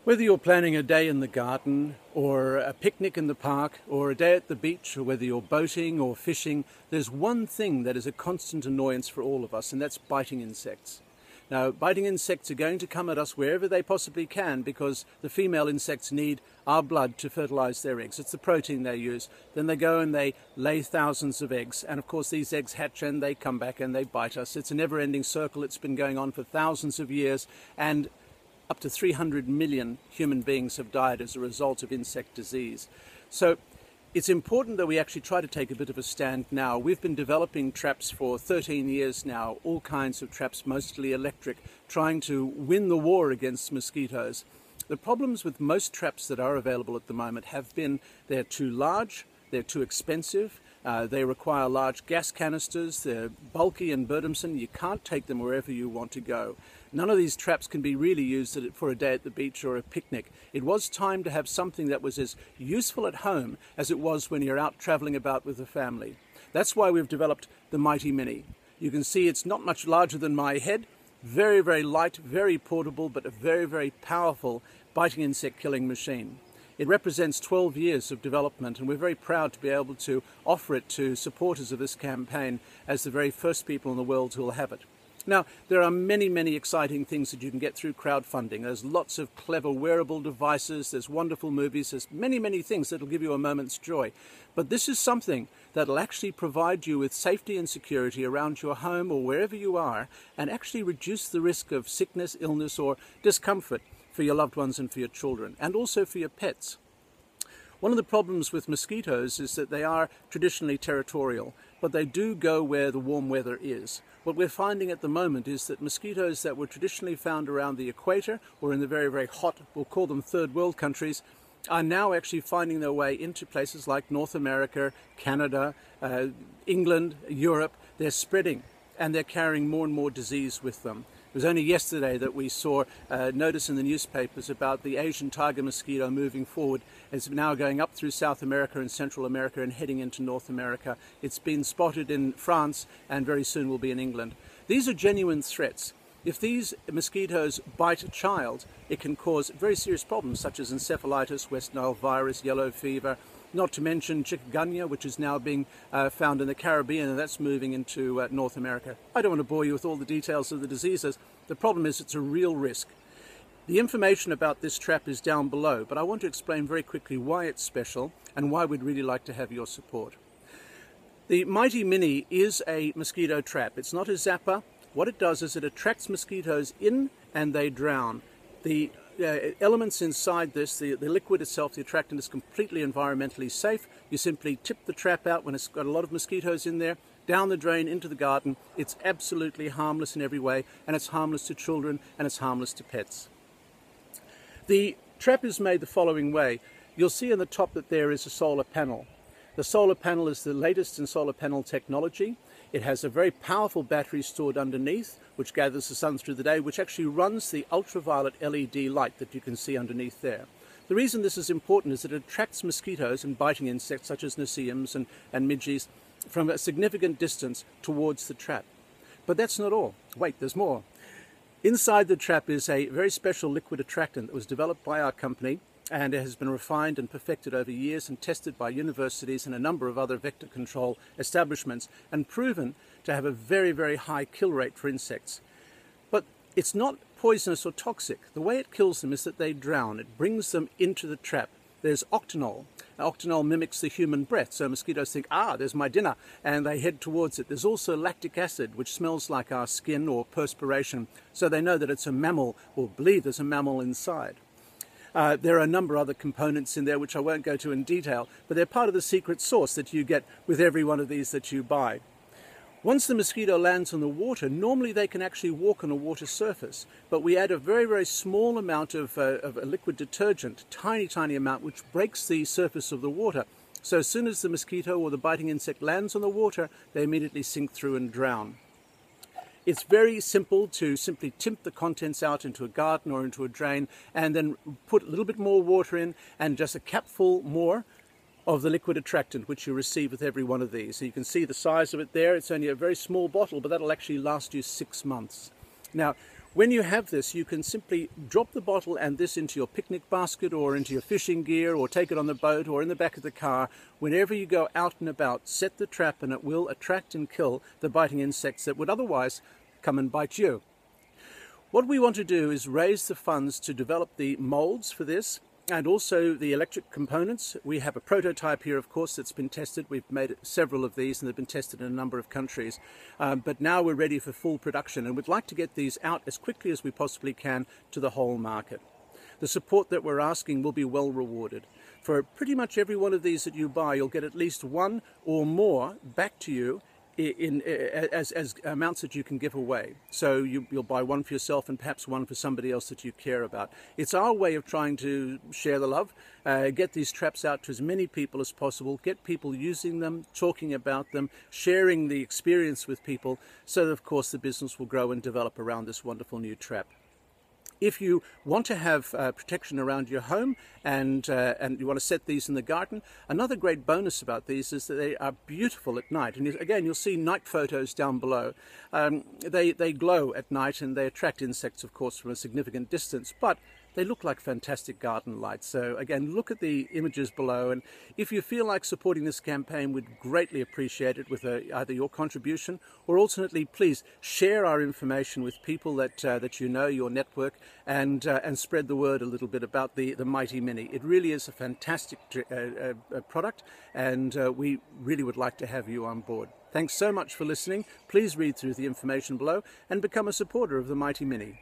Whether you're planning a day in the garden or a picnic in the park or a day at the beach, or whether you're boating or fishing, there's one thing that is a constant annoyance for all of us, and that's biting insects. Now, biting insects are going to come at us wherever they possibly can because the female insects need our blood to fertilize their eggs. It's the protein they use. Then they go and they lay thousands of eggs, and of course these eggs hatch and they come back and they bite us. It's a never-ending circle. It's been going on for thousands of years, and up to 300 million human beings have died as a result of insect disease. So it's important that we actually try to take a bit of a stand now. We've been developing traps for 13 years now, all kinds of traps, mostly electric, trying to win the war against mosquitoes. The problems with most traps that are available at the moment have been they're too large, they're too expensive, they require large gas canisters, they're bulky and burdensome, you can't take them wherever you want to go. None of these traps can be really used for a day at the beach or a picnic. It was time to have something that was as useful at home as it was when you're out traveling about with the family. That's why we've developed the MightyMini. You can see it's not much larger than my head, very, very light, very portable, but a very, very powerful biting insect killing machine. It represents 12 years of development, and we're very proud to be able to offer it to supporters of this campaign as the very first people in the world who will have it. Now, there are many, many exciting things that you can get through crowdfunding. There's lots of clever wearable devices, there's wonderful movies, there's many, many things that will give you a moment's joy. But this is something that will actually provide you with safety and security around your home or wherever you are, and actually reduce the risk of sickness, illness, or discomfort for your loved ones and for your children, and also for your pets. One of the problems with mosquitoes is that they are traditionally territorial, but they do go where the warm weather is. What we're finding at the moment is that mosquitoes that were traditionally found around the equator or in the very, very hot, we'll call them third world countries, are now actually finding their way into places like North America, Canada, England, Europe. They're spreading and they're carrying more and more disease with them. It was only yesterday that we saw a notice in the newspapers about the Asian tiger mosquito moving forward. It's now going up through South America and Central America and heading into North America. It's been spotted in France and very soon will be in England. These are genuine threats. If these mosquitoes bite a child, it can cause very serious problems such as encephalitis, West Nile virus, yellow fever, not to mention chikungunya, which is now being found in the Caribbean, and that's moving into North America. I don't want to bore you with all the details of the diseases. The problem is it's a real risk. The information about this trap is down below, but I want to explain very quickly why it's special and why we'd really like to have your support. The MightyMini is a mosquito trap. It's not a zapper. What it does is it attracts mosquitoes in and they drown. The elements inside this, the liquid itself, the attractant, is completely environmentally safe. You simply tip the trap out when it's got a lot of mosquitoes in there, down the drain into the garden. It's absolutely harmless in every way, and it's harmless to children and it's harmless to pets. The trap is made the following way. You'll see on the top that there is a solar panel. The solar panel is the latest in solar panel technology. It has a very powerful battery stored underneath, which gathers the sun through the day, which actually runs the ultraviolet LED light that you can see underneath there. The reason this is important is that it attracts mosquitoes and biting insects such as noseeums and midges from a significant distance towards the trap. But that's not all. Wait, there's more. Inside the trap is a very special liquid attractant that was developed by our company, and it has been refined and perfected over years and tested by universities and a number of other vector control establishments and proven to have a very, very high kill rate for insects. But it's not poisonous or toxic. The way it kills them is that they drown. It brings them into the trap. There's octanol. Octanol mimics the human breath, so mosquitoes think, there's my dinner, and they head towards it. There's also lactic acid, which smells like our skin or perspiration, so they know that it's a mammal, or believe there's a mammal inside. There are a number of other components in there which I won't go to in detail, but they're part of the secret sauce that you get with every one of these that you buy. Once the mosquito lands on the water, normally they can actually walk on a water surface, but we add a very, very small amount of a liquid detergent, tiny, tiny amount, which breaks the surface of the water. So as soon as the mosquito or the biting insect lands on the water, they immediately sink through and drown. It's very simple to simply tip the contents out into a garden or into a drain and then put a little bit more water in and just a capful more of the liquid attractant which you receive with every one of these. So you can see the size of it there. It's only a very small bottle, but that'll actually last you 6 months. Now, When you have this, you can simply drop the bottle and this into your picnic basket or into your fishing gear, or take it on the boat or in the back of the car. Whenever you go out and about, set the trap and it will attract and kill the biting insects that would otherwise come and bite you. What we want to do is raise the funds to develop the molds for this, and also the electric components. We have a prototype here, of course, that's been tested. We've made several of these and they've been tested in a number of countries. But now we're ready for full production, and we'd like to get these out as quickly as we possibly can to the whole market. The support that we're asking will be well rewarded. For pretty much every one of these that you buy, you'll get at least one or more back to you as amounts that you can give away. So you'll buy one for yourself and perhaps one for somebody else that you care about. It's our way of trying to share the love, get these traps out to as many people as possible, get people using them, talking about them, sharing the experience with people, so that of course the business will grow and develop around this wonderful new trap. If you want to have protection around your home and you want to set these in the garden, another great bonus about these is that they are beautiful at night. And again, you'll see night photos down below. They glow at night and they attract insects, of course, from a significant distance, but they look like fantastic garden lights. So again, look at the images below, and if you feel like supporting this campaign, we'd greatly appreciate it with either your contribution, or alternately, please share our information with people that you know, your network, and spread the word a little bit about the MightyMini. It really is a fantastic product, and we really would like to have you on board. Thanks so much for listening. Please read through the information below and become a supporter of the MightyMini.